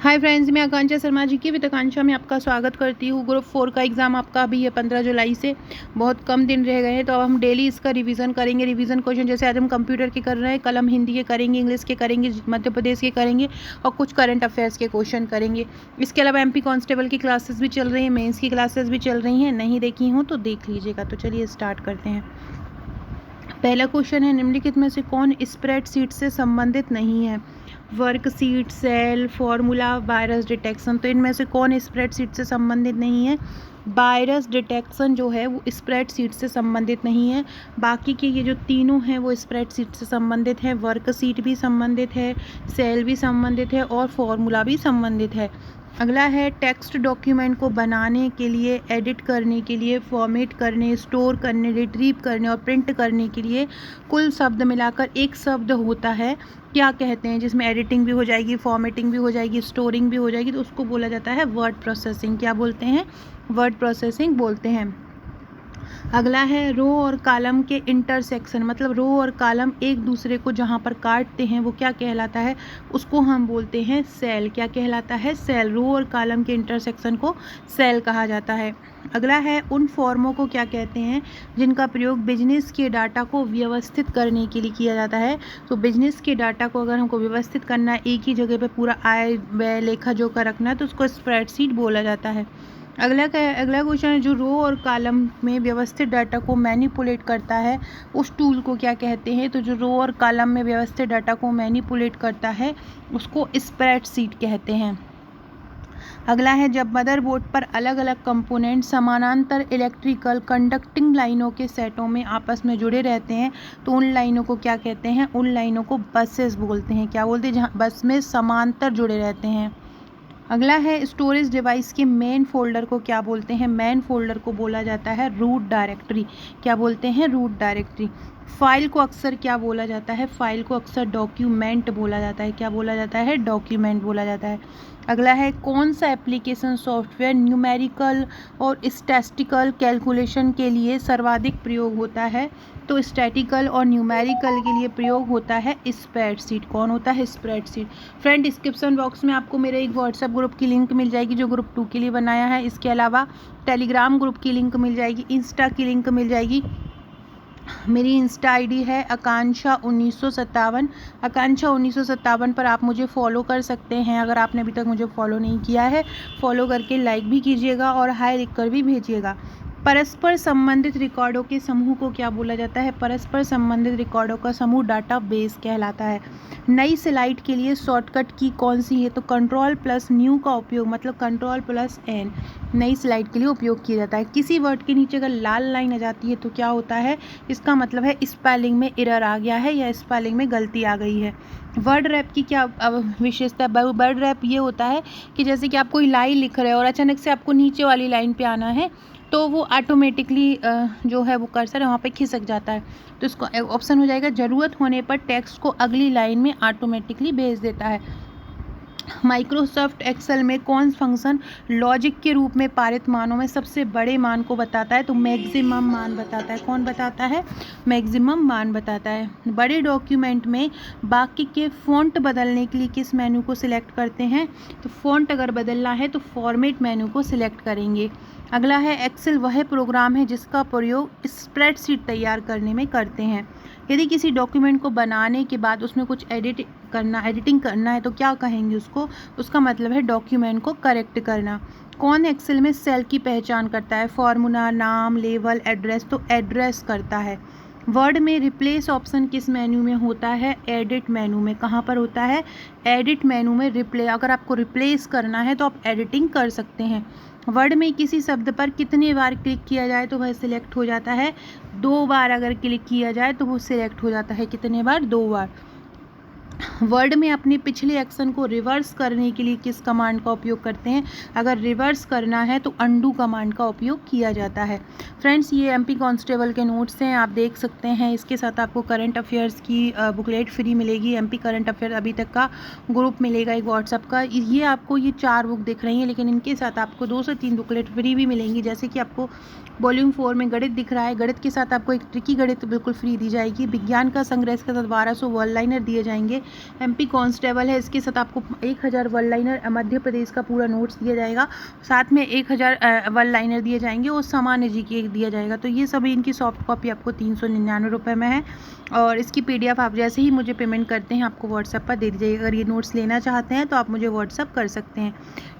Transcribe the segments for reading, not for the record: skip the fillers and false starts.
Hi friends, मैं आकांक्षा शर्मा जी की वित्ताकांक्षा में आपका स्वागत करती हूँ। ग्रुप 4 का एग्ज़ाम आपका अभी है 15 जुलाई से, बहुत कम दिन रह गए हैं। तो अब हम डेली इसका रिवीजन करेंगे। रिवीजन क्वेश्चन जैसे आज हम कंप्यूटर के कर रहे हैं, कल हम हिंदी के करेंगे, इंग्लिश के करेंगे, मध्य प्रदेश के करेंगे और कुछ करंट अफेयर्स के क्वेश्चन करेंगे। इसके अलावा MP कांस्टेबल की क्लासेस भी चल रही हैं, मेन्स की क्लासेस भी चल रही हैं। नहीं देखी हूँ तो देख लीजिएगा। तो चलिए स्टार्ट करते हैं। पहला क्वेश्चन है, निम्नलिखित में से कौन स्प्रेडशीट से संबंधित नहीं है? Worksheet, cell, formula, virus detection. तो इनमें से कौन स्प्रेडशीट से संबंधित नहीं है? वायरस डिटेक्शन जो है वो स्प्रेडशीट से संबंधित नहीं है। बाकी के ये जो तीनों हैं वो स्प्रेडशीट से संबंधित हैं। वर्कशीट भी संबंधित है, सेल भी संबंधित है और फॉर्मूला भी संबंधित है। अगला है, टेक्स्ट डॉक्यूमेंट को बनाने के लिए, एडिट करने के लिए, फॉर्मेट करने, स्टोर करने, रिट्रीव करने और प्रिंट करने के लिए कुल शब्द मिलाकर एक शब्द होता है, क्या कहते हैं? जिसमें एडिटिंग भी हो जाएगी, फॉर्मेटिंग भी हो जाएगी, स्टोरिंग भी हो जाएगी, तो उसको बोला जाता है वर्ड प्रोसेसिंग। क्या बोलते हैं? वर्ड प्रोसेसिंग बोलते हैं। अगला है, रो और कॉलम के इंटरसेक्शन, मतलब रो और कॉलम एक दूसरे को जहाँ पर काटते हैं वो क्या कहलाता है? उसको हम बोलते हैं सेल। क्या कहलाता है? सेल। रो और कॉलम के इंटरसेक्शन को सेल कहा जाता है। अगला है, उन फॉर्मों को क्या कहते हैं जिनका प्रयोग बिजनेस के डाटा को व्यवस्थित करने के लिए किया जाता है? तो बिजनेस के डाटा को अगर हमको व्यवस्थित करना है, एक ही जगह पे पूरा आय व्यय लेखा जोखा रखना है, तो उसको स्प्रेडशीट बोला जाता है। अगला क्वेश्चन है, जो रो और कॉलम में व्यवस्थित डाटा को मैनिपुलेट करता है उस टूल को क्या कहते हैं? तो जो रो और कॉलम में व्यवस्थित डाटा को मैनिपुलेट करता है उसको स्प्रेडशीट कहते हैं। अगला है, जब मदरबोर्ड पर अलग अलग कंपोनेंट समानांतर इलेक्ट्रिकल कंडक्टिंग लाइनों के सेटों में आपस में जुड़े रहते हैं तो उन लाइनों को क्या कहते हैं? उन लाइनों को बसेस बोलते हैं। क्या बोलते हैं? जहाँ बस में समांतर जुड़े रहते हैं। अगला है, स्टोरेज डिवाइस के मेन फोल्डर को क्या बोलते हैं? मेन फोल्डर को बोला जाता है रूट डायरेक्टरी। क्या बोलते हैं? Root directory. फाइल को अक्सर क्या बोला जाता है? फाइल को अक्सर डॉक्यूमेंट बोला जाता है। क्या बोला जाता है? डॉक्यूमेंट बोला जाता है। अगला है, कौन सा एप्लीकेशन सॉफ्टवेयर न्यूमेरिकल और स्टैटिस्टिकल कैलकुलेशन के लिए सर्वाधिक प्रयोग होता है? तो स्टैटिकल और न्यूमेरिकल के लिए प्रयोग होता है स्प्रेडशीट। कौन होता है? स्प्रेडशीट। फ्रेंड, डिस्क्रिप्शन बॉक्स में आपको मेरे एक व्हाट्सएप ग्रुप की लिंक मिल जाएगी जो ग्रुप 2 के लिए बनाया है। इसके अलावा टेलीग्राम ग्रुप की लिंक मिल जाएगी, इंस्टा की लिंक मिल जाएगी। मेरी इंस्टा आईडी है आकांक्षा 1957। आकांक्षा 1957 पर आप मुझे फॉलो कर सकते हैं। अगर आपने अभी तक मुझे फॉलो नहीं किया है, फॉलो करके लाइक भी कीजिएगा और हाय लिखकर भी भेजिएगा। परस्पर संबंधित रिकॉर्डों के समूह को क्या बोला जाता है? परस्पर संबंधित रिकॉर्डों का समूह डाटाबेस कहलाता है। नई स्लाइड के लिए शॉर्टकट की कौन सी है? तो Ctrl+New का उपयोग, मतलब Ctrl+N नई स्लाइड के लिए उपयोग किया जाता है। किसी वर्ड के नीचे अगर लाल लाइन आ जाती है तो क्या होता है? इसका मतलब है स्पेलिंग में एरर आ गया है या स्पेलिंग में गलती आ गई है। वर्ड रैप की क्या विशेषता है? वर्ड रैप ये होता है कि जैसे कि आप कोई लाइन लिख रहे हो और अचानक से आपको नीचे वाली लाइन पे आना है तो वो ऑटोमेटिकली जो है वो कर्सर वहाँ पे खिसक जाता है। तो इसको ऑप्शन हो जाएगा, ज़रूरत होने पर टेक्स्ट को अगली लाइन में ऑटोमेटिकली भेज देता है। माइक्रोसॉफ्ट एक्सेल में कौन फंक्शन लॉजिक के रूप में पारित मानों में सबसे बड़े मान को बताता है? तो मैक्सिमम मान बताता है। कौन बताता है? मैक्सिमम मान बताता है। बड़े डॉक्यूमेंट में वाक्य के फ़ॉन्ट बदलने के लिए किस मेनू को सिलेक्ट करते हैं? तो फ़ॉन्ट अगर बदलना है तो फॉर्मेट मेनू को सिलेक्ट करेंगे। अगला है, एक्सेल वह प्रोग्राम है जिसका प्रयोग स्प्रेडशीट तैयार करने में करते हैं। यदि किसी डॉक्यूमेंट को बनाने के बाद उसमें कुछ एडिटिंग करना है तो क्या कहेंगे उसको? उसका मतलब है डॉक्यूमेंट को करेक्ट करना। कौन एक्सेल में सेल की पहचान करता है? फॉर्मूला, नाम, लेवल, एड्रेस। तो एड्रेस करता है। वर्ड में रिप्लेस ऑप्शन किस मेन्यू में होता है? एडिट मेनू में। कहाँ पर होता है? एडिट मेनू में अगर आपको रिप्लेस करना है तो आप एडिटिंग कर सकते हैं। वर्ड में किसी शब्द पर कितने बार क्लिक किया जाए तो वह सिलेक्ट हो जाता है? 2 बार अगर क्लिक किया जाए तो वो सिलेक्ट हो जाता है। कितने बार? 2 बार। वर्ड में अपने पिछले एक्शन को रिवर्स करने के लिए किस कमांड का उपयोग करते हैं? अगर रिवर्स करना है तो अंडू कमांड का उपयोग किया जाता है। फ्रेंड्स, ये MP कांस्टेबल के नोट्स हैं, आप देख सकते हैं। इसके साथ आपको करंट अफेयर्स की बुकलेट फ्री मिलेगी। MP करंट अफेयर अभी तक का ग्रुप मिलेगा एक व्हाट्सअप का। ये आपको ये 4 बुक दिख रही हैं, लेकिन इनके साथ आपको 2 से 3 बुकलेट फ्री भी मिलेंगी। जैसे कि आपको वॉल्यूम 4 में गणित दिख रहा है, गणित के साथ आपको एक ट्रिकी गणित बिल्कुल फ्री दी जाएगी। विज्ञान का संग्रह के साथ 1200 वर्ड लाइनर दिए जाएंगे। MP कांस्टेबल है, इसके साथ आपको 1000 वन लाइनर मध्य प्रदेश का पूरा नोट्स दिया जाएगा, साथ में 1000 वन लाइनर दिए जाएंगे और सामान्य GK दिया जाएगा। तो ये सभी इनकी सॉफ्ट कॉपी आपको 399 रुपये में है और इसकी PDF आप जैसे ही मुझे पेमेंट करते हैं आपको व्हाट्सएप पर दे दी जाएगी। अगर ये नोट्स लेना चाहते हैं तो आप मुझे व्हाट्सएप कर सकते हैं।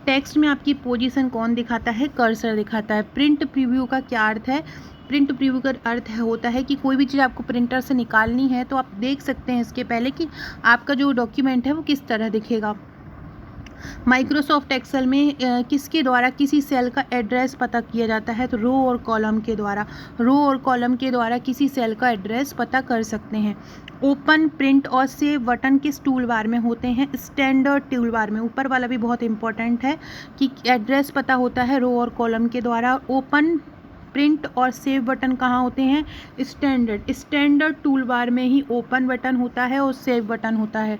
टेक्स्ट में आपकी पोजीशन कौन दिखाता है? कर्सर दिखाता है। प्रिंट प्रीव्यू का क्या अर्थ है? प्रिंट प्रीव्यू का अर्थ होता है कि कोई भी चीज़ आपको प्रिंटर से निकालनी है तो आप देख सकते हैं इसके पहले कि आपका जो डॉक्यूमेंट है वो किस तरह दिखेगा। माइक्रोसॉफ्ट एक्सेल में किसके द्वारा किसी सेल का एड्रेस पता किया जाता है? तो रो और कॉलम के द्वारा। रो और कॉलम के द्वारा किसी सेल का एड्रेस पता कर सकते हैं। ओपन, प्रिंट और सेव बटन किस टूल बार में होते हैं? स्टैंडर्ड टूल बार में। ऊपर वाला भी बहुत इंपॉर्टेंट है कि एड्रेस पता होता है रो और कॉलम के द्वारा। ओपन, प्रिंट और सेव बटन कहाँ होते हैं? स्टैंडर्ड टूल बार में ही ओपन बटन होता है और सेव बटन होता है।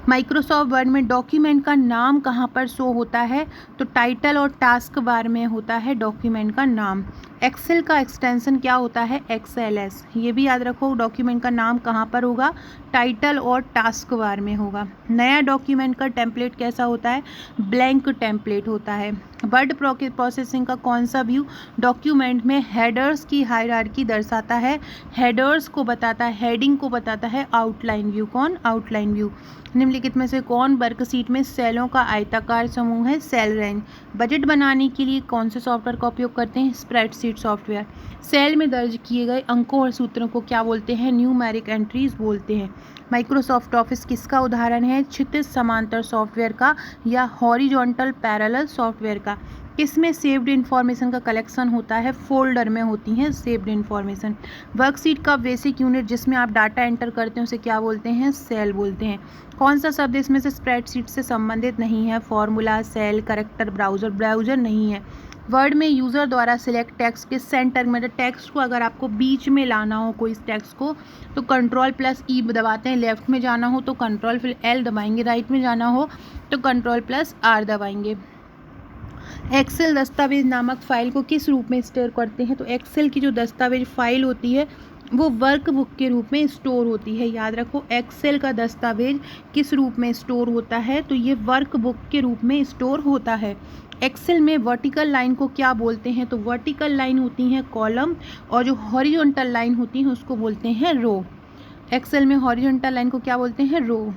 माइक्रोसॉफ्ट वर्ड में डॉक्यूमेंट का नाम कहाँ पर शो होता है? तो टाइटल और टास्क बार में होता है डॉक्यूमेंट का नाम। एक्सेल का एक्सटेंशन क्या होता है? XLS। ये भी याद रखो, डॉक्यूमेंट का नाम कहाँ पर होगा? टाइटल और टास्क बार में होगा। नया डॉक्यूमेंट का टेम्पलेट कैसा होता है? ब्लैंक टेम्पलेट होता है। वर्ड प्रोसेसिंग का कौन सा व्यू डॉक्यूमेंट में हेडर्स की हायरार्की दर्शाता है? हेडर्स को बताता है, हेडिंग को बताता है आउटलाइन व्यू। कौन? Outline view. निम्नलिखित में से कौन वर्कशीट में सेलों का आयताकार समूह है? Cell range. बजट बनाने के लिए कौन से सॉफ्टवेयर का उपयोग करते हैं? Spreadsheet software. सेल में दर्ज किए गए अंकों और सूत्रों को क्या बोलते हैं? न्यूमेरिक एंट्रीज बोलते हैं। माइक्रोसॉफ्ट ऑफिस किसका उदाहरण है? क्षैतिज समांतर सॉफ्टवेयर का या हॉरिजॉन्टल पैरेलल सॉफ्टवेयर का। किसमें सेव्ड इन्फॉर्मेशन का कलेक्शन होता है? फोल्डर में होती हैं सेव्ड इन्फॉर्मेशन। वर्कशीट का बेसिक यूनिट जिसमें आप डाटा एंटर करते हैं उसे क्या बोलते हैं? सेल बोलते हैं। कौन सा शब्द इसमें से स्प्रेडशीट से संबंधित नहीं है? फॉर्मूला, सेल, कैरेक्टर, ब्राउजर नहीं है। वर्ड में यूज़र द्वारा सिलेक्ट टेक्स्ट के सेंटर में, टेक्स्ट को अगर आपको बीच में लाना हो कोई टेक्स्ट को तो Ctrl+E दबाते हैं। लेफ्ट में जाना हो तो Ctrl+L दबाएंगे। राइट में जाना हो तो Ctrl+R दबाएंगे। एक्सेल दस्तावेज नामक फाइल को किस रूप में स्टोर करते हैं? तो एक्सेल की जो दस्तावेज फाइल होती है वो वर्कबुक के रूप में स्टोर होती है। याद रखो, एक्सेल का दस्तावेज किस रूप में स्टोर होता है? तो ये वर्कबुक के रूप में स्टोर होता है। एक्सेल में वर्टिकल लाइन को क्या बोलते हैं? तो वर्टिकल लाइन होती हैं कॉलम और जो हॉरिजॉन्टल लाइन होती हैं उसको बोलते हैं रो। एक्सेल में हॉरिजॉन्टल लाइन को क्या बोलते हैं? रो।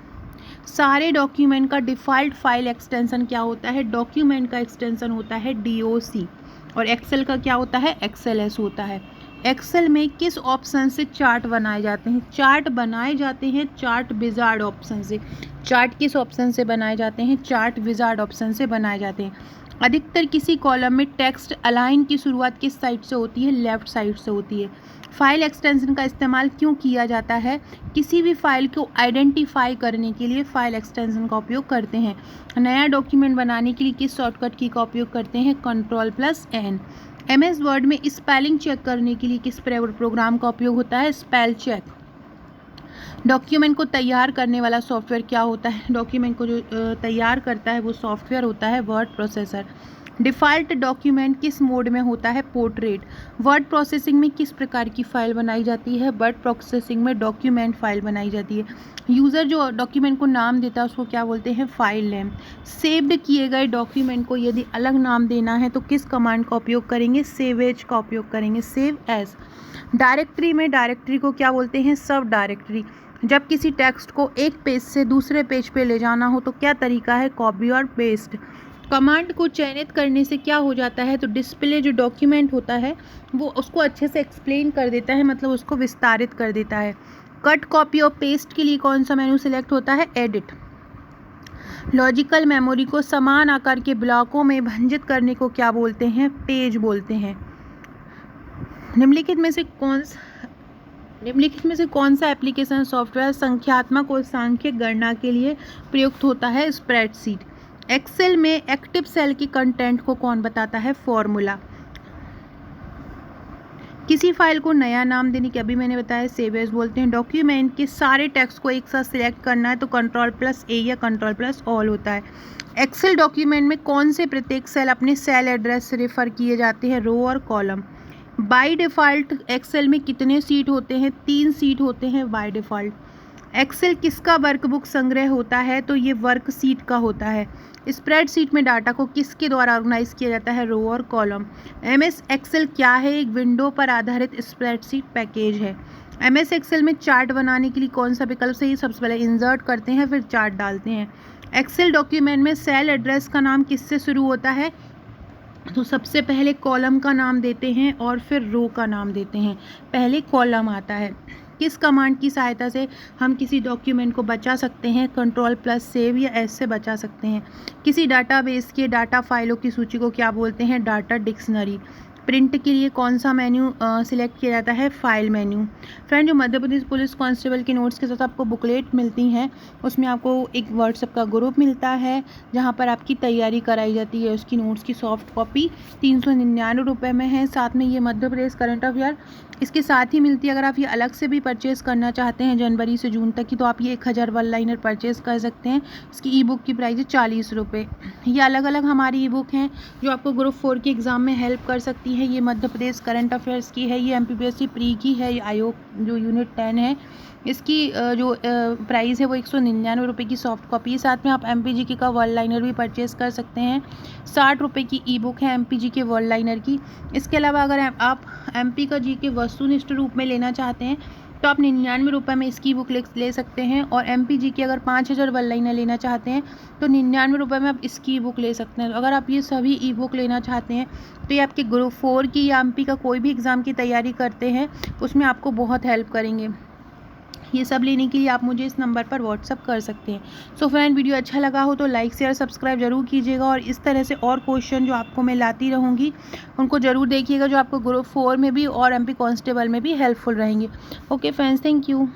सारे डॉक्यूमेंट का डिफ़ॉल्ट फाइल एक्सटेंशन क्या होता है? डॉक्यूमेंट का एक्सटेंशन होता है DOC और एक्सेल का क्या होता है? XLS होता है। एक्सेल में किस ऑप्शन से चार्ट बनाए जाते हैं? चार्ट बनाए जाते हैं चार्ट विजार्ड ऑप्शन से। चार्ट किस ऑप्शन से बनाए जाते हैं? चार्ट विजार्ड ऑप्शन से बनाए जाते हैं। अधिकतर किसी कॉलम में टेक्स्ट अलाइन की शुरुआत किस साइड से होती है? लेफ्ट साइड से होती है। फाइल एक्सटेंशन का इस्तेमाल क्यों किया जाता है? किसी भी फाइल को आइडेंटिफाई करने के लिए फाइल एक्सटेंशन का उपयोग करते हैं। नया डॉक्यूमेंट बनाने के लिए किस शॉर्टकट की का उपयोग करते हैं? Ctrl+N। MS वर्ड में स्पेलिंग चेक करने के लिए किस प्रोग्राम का उपयोग होता है? Spell check. डॉक्यूमेंट को तैयार करने वाला सॉफ्टवेयर क्या होता है? डॉक्यूमेंट को जो तैयार करता है वो सॉफ्टवेयर होता है वर्ड प्रोसेसर। डिफ़ॉल्ट डॉक्यूमेंट किस मोड में होता है? पोर्ट्रेट। वर्ड प्रोसेसिंग में किस प्रकार की फ़ाइल बनाई जाती है? वर्ड प्रोसेसिंग में डॉक्यूमेंट फ़ाइल बनाई जाती है। यूज़र जो डॉक्यूमेंट को नाम देता है उसको क्या बोलते हैं? File name. सेव्ड किए गए डॉक्यूमेंट को यदि अलग नाम देना है तो किस कमांड का उपयोग करेंगे? सेव एज का उपयोग करेंगे। Save as. डायरेक्टरी में डायरेक्टरी को क्या बोलते हैं? सब डायरेक्टरी। जब किसी टेक्स्ट को एक पेज से दूसरे पेज पे ले जाना हो तो क्या तरीका है? कॉपी और पेस्ट। कमांड को चयनित करने से क्या हो जाता है? तो डिस्प्ले जो डॉक्यूमेंट होता है वो उसको अच्छे से एक्सप्लेन कर देता है, मतलब उसको विस्तारित कर देता है। कट, कॉपी और पेस्ट के लिए कौन सा मेनू सिलेक्ट होता है? एडिट। लॉजिकल मेमोरी को समान आकार के ब्लॉकों में विभाजित करने को क्या बोलते हैं? पेज बोलते हैं। निम्नलिखित में से कौन सा एप्लीकेशन सॉफ्टवेयर संख्यात्मक और सांख्यिक गणना के लिए प्रयुक्त होता है? स्प्रेडशीट। एक्सेल में एक्टिव सेल की कंटेंट को कौन बताता है? फॉर्मूला। किसी फाइल को नया नाम देने की अभी मैंने बताया सेव एज बोलते हैं। डॉक्यूमेंट के सारे टेक्स्ट को एक साथ सिलेक्ट करना है तो Ctrl+A या Ctrl+All होता है। एक्सेल डॉक्यूमेंट में कौन से प्रत्येक सेल अपने सेल एड्रेस से रेफर किए जाते हैं? रो और कॉलम। बाय डिफ़ॉल्ट एक्सेल में कितने सीट होते हैं? 3 सीट होते हैं बाय डिफ़ॉल्ट। एक्सेल किसका वर्कबुक संग्रह होता है? तो ये वर्कशीट का होता है। स्प्रेडशीट में डाटा को किसके द्वारा ऑर्गेनाइज किया जाता है? रो और कॉलम। एमएस एक्सेल क्या है? एक विंडो पर आधारित स्प्रेडशीट पैकेज है। एमएस एक्सेल में चार्ट बनाने के लिए कौन सा विकल्प सही? सबसे पहले इंसर्ट करते हैं, फिर चार्ट डालते हैं। एक्सेल डॉक्यूमेंट में सेल एड्रेस का नाम किससे शुरू होता है? तो सबसे पहले कॉलम का नाम देते हैं और फिर रो का नाम देते हैं। पहले कॉलम आता है। किस कमांड की सहायता से हम किसी डॉक्यूमेंट को बचा सकते हैं? Ctrl+Save या एस से बचा सकते हैं। किसी डाटाबेस के डाटा फाइलों की सूची को क्या बोलते हैं? Data dictionary. प्रिंट के लिए कौन सा मेन्यू सिलेक्ट किया जाता है? File menu. फ्रेंड, जो मध्य प्रदेश पुलिस कांस्टेबल के नोट्स के साथ आपको बुकलेट मिलती हैं, उसमें आपको एक व्हाट्सएप का ग्रुप मिलता है जहां पर आपकी तैयारी कराई जाती है। उसकी नोट्स की सॉफ्ट कॉपी 399 रुपये में है। साथ में ये मध्य प्रदेश करंट अफेयर इसके साथ ही मिलती है। अगर आप ये अलग से भी परचेज़ करना चाहते हैं जनवरी से जून तक की, तो आप ये 1000 वन लाइनर परचेज़ कर सकते हैं। इसकी ई बुक की प्राइस है 40 रुपये। ये अलग अलग हमारी ई बुक हैं जो आपको ग्रुप 4 के एग्ज़ाम में हेल्प कर सकती है। ये मध्य प्रदेश करंट अफेयर्स की है, ये MPPSC प्री की है, ये आयोग जो यूनिट 10 है इसकी जो प्राइस है वो 199 रुपये की सॉफ्ट कॉपी है। साथ में आप MPGK का वन लाइनर भी परचेज़ कर सकते हैं। 60 रुपये की ई बुक है MPGK वन लाइनर की। इसके अलावा अगर आप MP का GK वस्तुनिष्ठ रूप में लेना चाहते हैं तो आप 99 रुपये में इसकी बुक ले सकते हैं। और MPGK अगर 5000 वन लाइनर लेना चाहते हैं तो 99 रुपये में आप इसकी बुक ले सकते हैं। अगर आप ये सभी ई बुक लेना चाहते हैं तो ये आपके ग्रुप 4 की या MP का कोई भी एग्ज़ाम की तैयारी करते हैं उसमें आपको बहुत हेल्प करेंगे। ये सब लेने के लिए आप मुझे इस नंबर पर व्हाट्सअप कर सकते हैं। सो फ्रेंड, वीडियो अच्छा लगा हो तो लाइक शेयर सब्सक्राइब जरूर कीजिएगा और इस तरह से और क्वेश्चन जो आपको मैं लाती रहूँगी उनको ज़रूर देखिएगा, जो आपको ग्रुप 4 में भी और MP कांस्टेबल में भी हेल्पफुल रहेंगे। Okay friends, thank you.